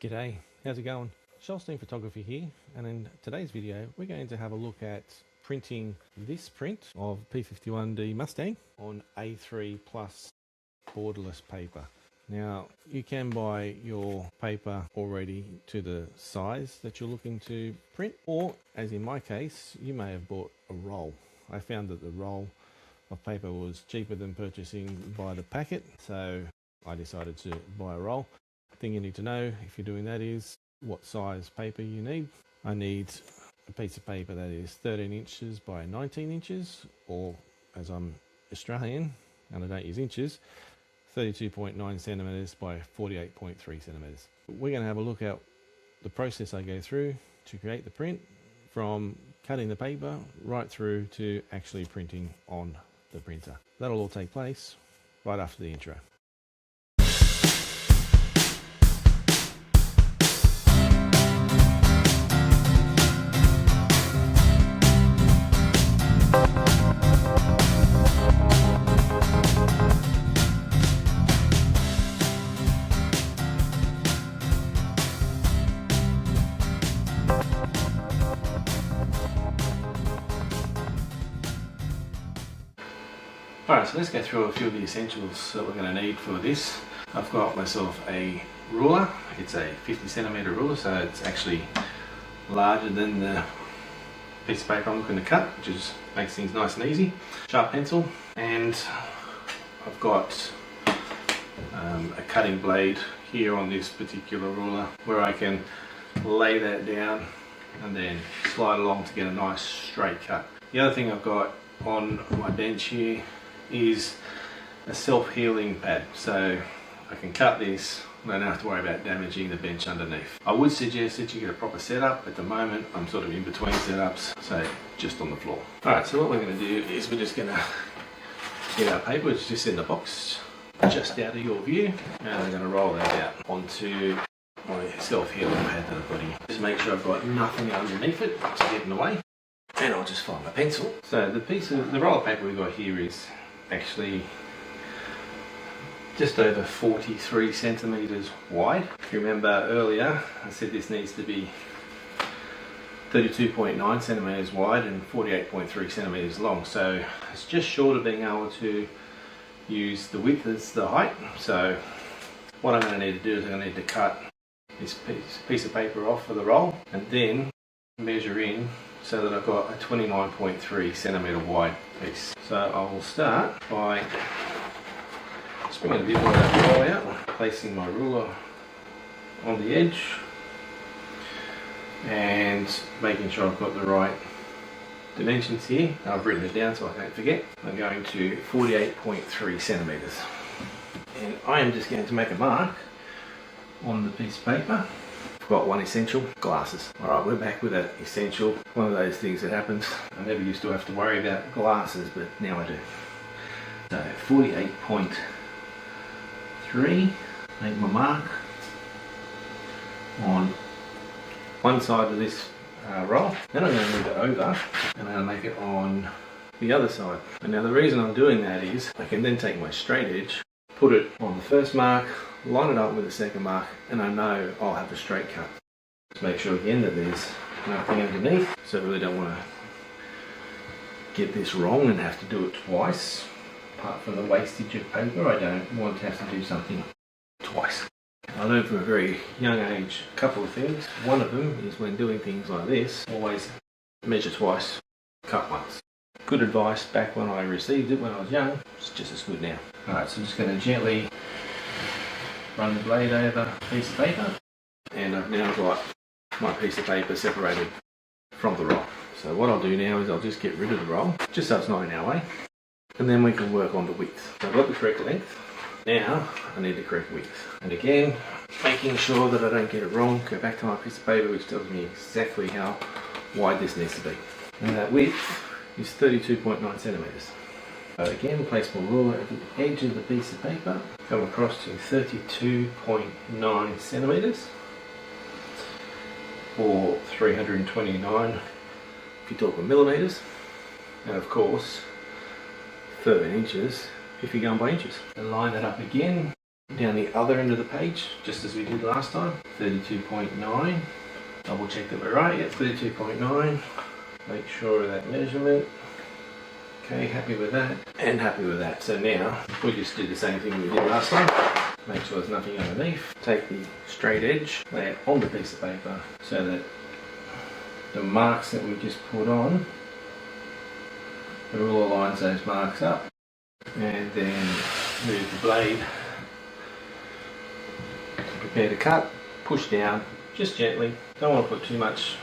G'day, how's it going? Shelstein Photography here, and in today's video we're going to have a look at printing this print of P51D Mustang on A3 plus borderless paper. Now you can buy your paper already to the size that you're looking to print, or as in my case you may have bought a roll. I found that the roll of paper was cheaper than purchasing by the packet, so I decided to buy a roll. Thing you need to know if you're doing that is what size paper you need. I need a piece of paper that is 13 inches by 19 inches, or as I'm Australian and I don't use inches, 32.9 centimeters by 48.3 centimeters. We're going to have a look at the process I go through to create the print, from cutting the paper right through to actually printing on the printer. That'll all take place right after the intro. Alright, so let's go through a few of the essentials that we're going to need for this. I've got myself a ruler. It's a 50 centimeter ruler, so it's actually larger than the piece of paper I'm looking to cut, which makes things nice and easy. Sharp pencil, and I've got a cutting blade here on this particular ruler where I can lay that down and then slide along to get a nice straight cut. The other thing I've got on my bench here is a self-healing pad, so I can cut this and I don't have to worry about damaging the bench underneath. I would suggest that you get a proper setup. At the moment I'm sort of in between setups, so just on the floor. Alright, so what we're going to do is we're just going to get our paper, which is just in the box just out of your view, and I'm going to roll that out onto my self-healing pad that I've got here. Just make sure I've got nothing underneath it to get in the way, and I'll just find my pencil. So the roll of paper we've got here is actually just over 43 centimeters wide. If you remember earlier, I said this needs to be 32.9 centimeters wide and 48.3 centimeters long, so it's just short of being able to use the width as the height. So what I'm going to need to do is I'm going to need to cut this piece of paper off for the roll and then measure in so that I've got a 29.3 centimeter wide piece. So I will start by just bringing a bit more of that roll out, placing my ruler on the edge and making sure I've got the right dimensions here. I've written it down so I don't forget. I'm going to 48.3 centimeters. And I am just going to make a mark on the piece of paper. I've got one essential: glasses. Alright, we're back with that essential. One of those things that happens. I never used to have to worry about glasses, but now I do. So 48.3, make my mark on one side of this roll. Then I'm going to move it over and I'm going to make it on the other side. And now the reason I'm doing that is I can then take my straight edge, put it on the first mark, line it up with the second mark, and I know I'll have a straight cut. Just make sure again that there's nothing underneath, so I really don't want to get this wrong and have to do it twice. Apart from the wastage of paper, I don't want to have to do something twice. I learned from a very young age a couple of things. One of them is when doing things like this, always measure twice, cut once. Good advice back when I received it when I was young. It's just as good now. Alright, so I'm just going to gently run the blade over a piece of paper, and I've now got my piece of paper separated from the roll. So what I'll do now is I'll just get rid of the roll, just so it's not in our way, and then we can work on the width. So I've got the correct length. Now I need the correct width. And again, making sure that I don't get it wrong, go back to my piece of paper which tells me exactly how wide this needs to be. And that width is 32.9 centimeters. So again, place my ruler at the edge of the piece of paper, come across to 32.9 centimeters, or 329 if you talk in millimeters, and of course 13 inches if you're going by inches. And line that up again down the other end of the page, just as we did last time. 32.9. Double check that we're right. Yeah, 32.9. Make sure of that measurement. Okay, happy with that and happy with that. So now we just do the same thing we did last time. Make sure there's nothing underneath. Take the straight edge, lay it on the piece of paper so that the marks that we just put on, the ruler lines those marks up, and then move the blade to prepare to cut. Push down just gently. Don't want to put too much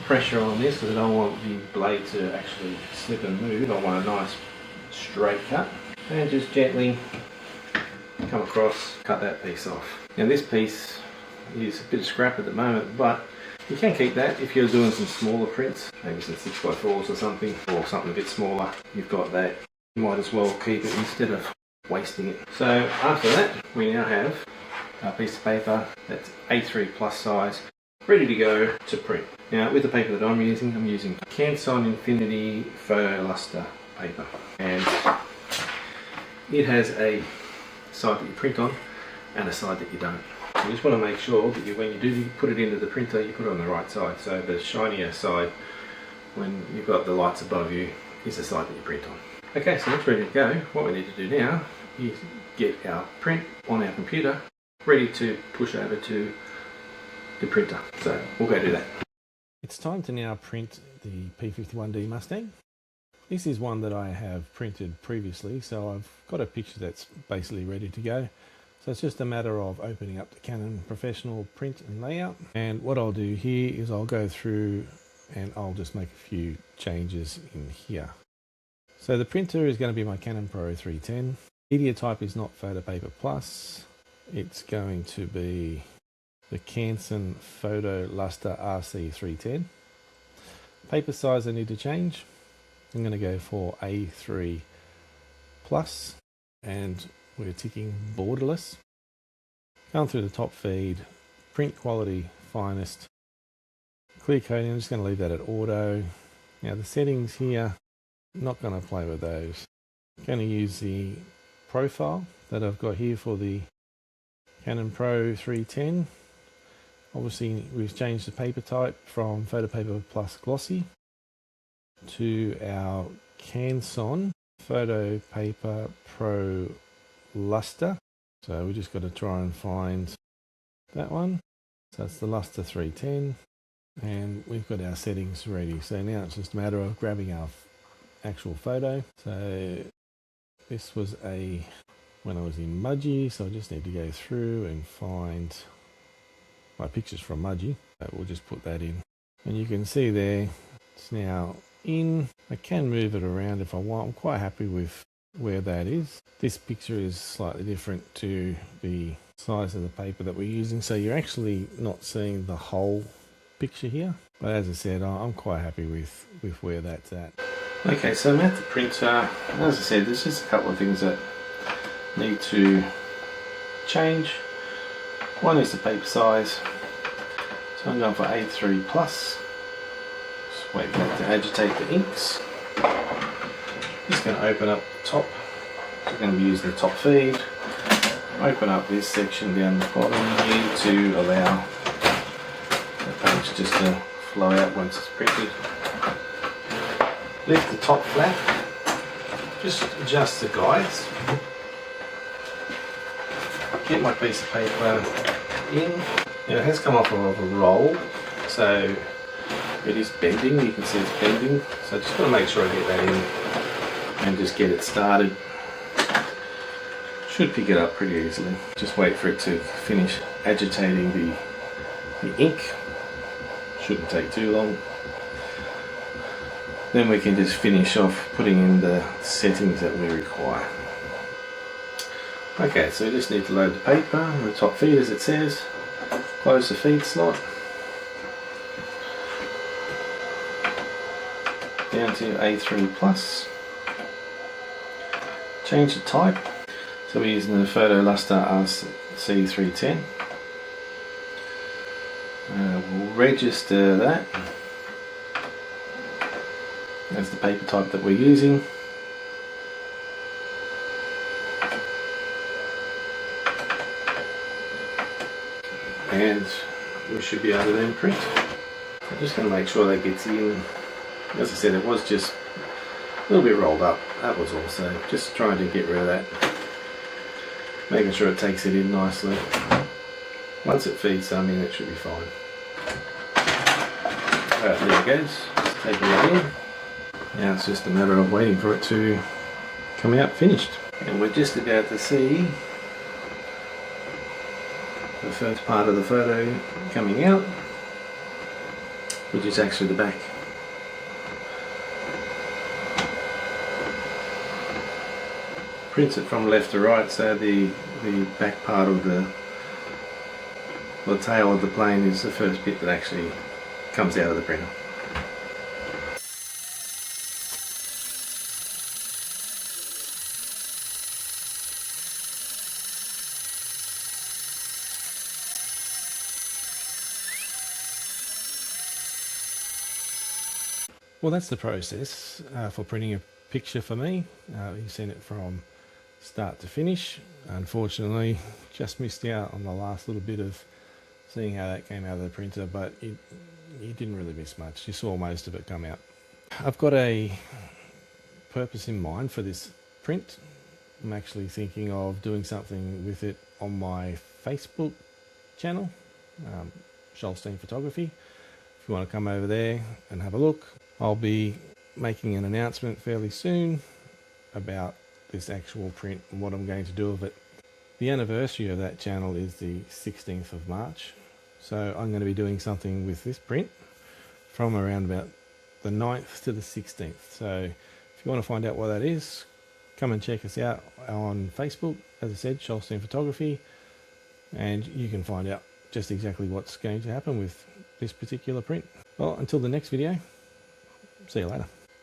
pressure on this because I don't want the blade to actually slip and move. I want a nice straight cut, and just gently come across, cut that piece off. Now this piece is a bit of scrap at the moment, but you can keep that if you're doing some smaller prints, maybe some 6x4s or something a bit smaller. You've got that. You might as well keep it instead of wasting it. So after that, we now have a piece of paper that's A3 plus size, ready to go to print. Now with the paper that I'm using Canson Infinity Photo Luster paper, and it has a side that you print on and a side that you don't. So you just want to make sure that when you do put it into the printer, you put it on the right side. So the shinier side, when you've got the lights above you, is the side that you print on. Okay, so that's ready to go. What we need to do now is get our print on our computer ready to push over to the printer. So we'll go do that. It's time to now print the P51D Mustang. This is one that I have printed previously, so I've got a picture that's basically ready to go. So it's just a matter of opening up the Canon Professional Print and Layout. And what I'll do here is I'll go through and I'll just make a few changes in here. So the printer is going to be my Canon Pro 310. Media type is not Photo Paper Plus. It's going to be the Canson Photo Luster RC310. Paper size I need to change. I'm going to go for A3 plus, and we're ticking borderless. Going through the top feed, print quality finest, clear coding. I'm just going to leave that at auto. Now the settings here, not going to play with those. I'm going to use the profile that I've got here for the Canon Pro 310. Obviously we've changed the paper type from Photo Paper Plus Glossy to our Canson Photo Paper Pro Luster. So we just got to try and find that one. So that's the Luster 310, and we've got our settings ready. So now it's just a matter of grabbing our actual photo. So this was when I was in Mudgee, so I just need to go through and find my pictures from Mudgee. So we'll just put that in, and you can see there it's now in. I can move it around if I want. I'm quite happy with where that is. This picture is slightly different to the size of the paper that we're using, so you're actually not seeing the whole picture here, but as I said, I'm quite happy with where that's at. Okay, so I'm at the printer. As I said, there's just a couple of things that need to change. One is the paper size, so I'm going for A3 plus. Just wait for that to agitate the inks. Just going to open up the top. So I'm going to be using the top feed. Open up this section down the bottom here to allow the page just to flow out once it's printed. Lift the top flap. Just adjust the guides. Get my piece of paper in. Now it has come off of a roll, so it is bending. You can see it's bending. So I just got to make sure I get that in and just get it started. Should pick it up pretty easily. Just wait for it to finish agitating the ink. Shouldn't take too long. Then we can just finish off putting in the settings that we require. Okay, so we just need to load the paper on the top feed as it says. Close the feed slot. Down to A3 plus. Change the type. So we're using the Photo Luster RC310. We'll register that as the paper type that we're using. and we should be able to then print. I'm just going to make sure that gets in. As I said, it was just a little bit rolled up, that was all, so just trying to get rid of that, making sure it takes it in nicely. Once it feeds some in, it should be fine. Alright, there it goes, just taking it in. Now it's just a matter of waiting for it to come out finished. And we're just about to see the first part of the photo coming out, which is actually the back. Prints it from left to right, so the back part of the tail of the plane is the first bit that actually comes out of the printer. Well, that's the process for printing a picture for me. You've seen it from start to finish. Unfortunately, just missed out on the last little bit of seeing how that came out of the printer, but you didn't really miss much. You saw most of it come out. I've got a purpose in mind for this print. I'm actually thinking of doing something with it on my Facebook channel, Scholstein Photography. If you want to come over there and have a look, I'll be making an announcement fairly soon about this actual print and what I'm going to do with it. The anniversary of that channel is the 16th of March, so I'm going to be doing something with this print from around about the 9th to the 16th. So if you want to find out what that is, come and check us out on Facebook, as I said, Scholstein Photography, and you can find out just exactly what's going to happen with this particular print. Well, until the next video, see you later.